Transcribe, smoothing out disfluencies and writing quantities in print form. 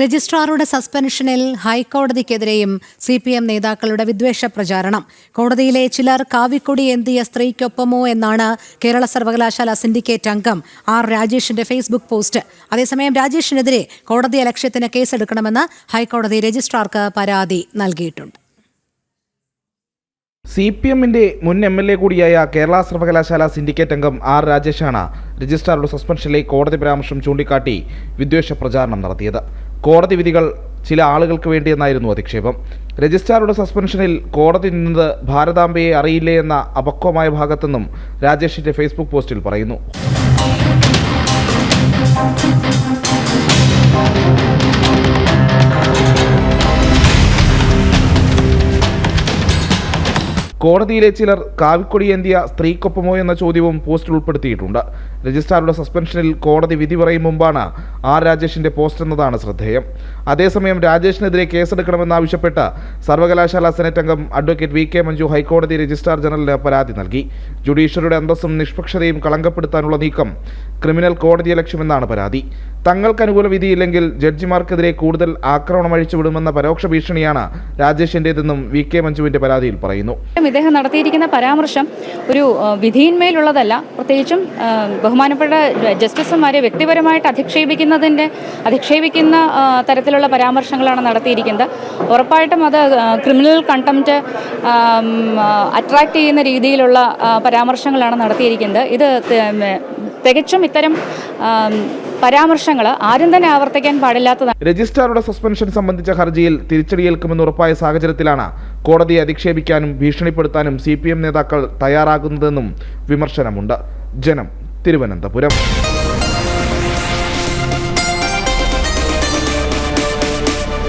രജിസ്ട്രാറുടെ സസ്പെൻഷനിൽ ഹൈക്കോടതിക്കെതിരെയും CPM നേതാക്കളുടെ വിദ്വേഷ പ്രചാരണം. കോടതിയിലെ ചിലർ കാവിക്കൊടി ഏന്തിയ സ്ത്രീക്കൊപ്പമോ എന്നാണ് കേരള സർവകലാശാല സിൻഡിക്കേറ്റ് അംഗം R. രാജേഷിന്റെ ഫേസ്ബുക്ക് പോസ്റ്റ്. അതേസമയം രാജേഷിനെതിരെ കോടതിയലക്ഷ്യത്തിന് കേസെടുക്കണമെന്ന് ഹൈക്കോടതി രജിസ്ട്രാർക്ക് പരാതി നൽകിയിട്ടുണ്ട്. CPMന്റെ മുൻ MLA കൂടിയായ കേരള സർവകലാശാല സിൻഡിക്കേറ്റ് അംഗം R. രാജേഷാണ് രജിസ്ട്രാറുടെ സസ്പെൻഷനിലെ കോടതി പരാമർശം ചൂണ്ടിക്കാട്ടി വിദ്വേഷ പ്രചാരണം നടത്തിയത്. കോടതി വിധികൾ ചില ആളുകൾക്ക് വേണ്ടിയെന്നായിരുന്നു അധിക്ഷേപം. രജിസ്ട്രാറുടെ സസ്പെൻഷനിൽ കോടതി നിന്നത് ഭാരതാംബയെ അറിയില്ലേ എന്ന അപക്വമായ ഭാഗത്തെന്നും രാജേഷിന്റെ ഫേസ്ബുക്ക് പോസ്റ്റിൽ പറയുന്നു. കോടതിയിലെ ചിലർ കാവിക്കൊടിയേന്തിയ സ്ത്രീക്കൊപ്പമോ എന്ന ചോദ്യവും പോസ്റ്റിൽ ഉൾപ്പെടുത്തിയിട്ടുണ്ട്. രജിസ്ട്രാറുടെ സസ്പെൻഷനിൽ കോടതി വിധി പറയും മുമ്പാണ് R. രാജേഷിന്റെ പോസ്റ്റ് എന്നതാണ് ശ്രദ്ധേയം. അതേസമയം രാജേഷിനെതിരെ കേസെടുക്കണമെന്നാവശ്യപ്പെട്ട് സർവകലാശാല സെനറ്റ് അംഗം അഡ്വക്കേറ്റ് VK മഞ്ജു ഹൈക്കോടതി രജിസ്ട്രാർ ജനറലിന് പരാതി നൽകി. ജുഡീഷ്യറിയുടെ അന്തസ്സും നിഷ്പക്ഷതയും കളങ്കപ്പെടുത്താനുള്ള നീക്കം ക്രിമിനൽ കോടതിയെ ലക്ഷ്യമെന്നാണ് പരാതി. തങ്ങൾക്ക് അനുകൂല വിധിയില്ലെങ്കിൽ ജഡ്ജിമാർക്കെതിരെ കൂടുതൽ ആക്രമണം അഴിച്ചുവിടുമെന്ന പരോക്ഷ ഭീഷണിയാണ് രാജേഷിന്റേതെന്നും VK മഞ്ജുവിന്റെ പരാതിയിൽ പറയുന്നു. ഇദ്ദേഹം നടത്തിയിരിക്കുന്ന പരാമർശം ഒരു വിധിയിന്മേലുള്ളതല്ല. പ്രത്യേകിച്ചും ബഹുമാനപ്പെട്ട ജസ്റ്റിസുമാരെ വ്യക്തിപരമായിട്ട് അധിക്ഷേപിക്കുന്ന തരത്തിലുള്ള പരാമർശങ്ങളാണ് നടത്തിയിരിക്കുന്നത്. ഉറപ്പായിട്ടും അത് ക്രിമിനൽ കണ്ടംപ്റ്റ് അട്രാക്ട് ചെയ്യുന്ന രീതിയിലുള്ള പരാമർശങ്ങളാണ് നടത്തിയിരിക്കുന്നത്. ഇത് തികച്ചും ഇത്തരം പരാമർശങ്ങൾ ആരും തന്നെ ആവർത്തിക്കാൻ പാടില്ലാത്തതാണ്. രജിസ്ട്രാറുടെ സസ്പെൻഷൻ സംബന്ധിച്ച ഹർജിയിൽ തിരിച്ചടിയേൽക്കുമെന്ന് ഉറപ്പായ സാഹചര്യത്തിലാണ് കോടതിയെ അധിക്ഷേപിക്കാനും ഭീഷണിപ്പെടുത്താനും CPM നേതാക്കൾ തയ്യാറാകുന്നതെന്നും വിമർശനമുണ്ട്. ജനം, തിരുവനന്തപുരം.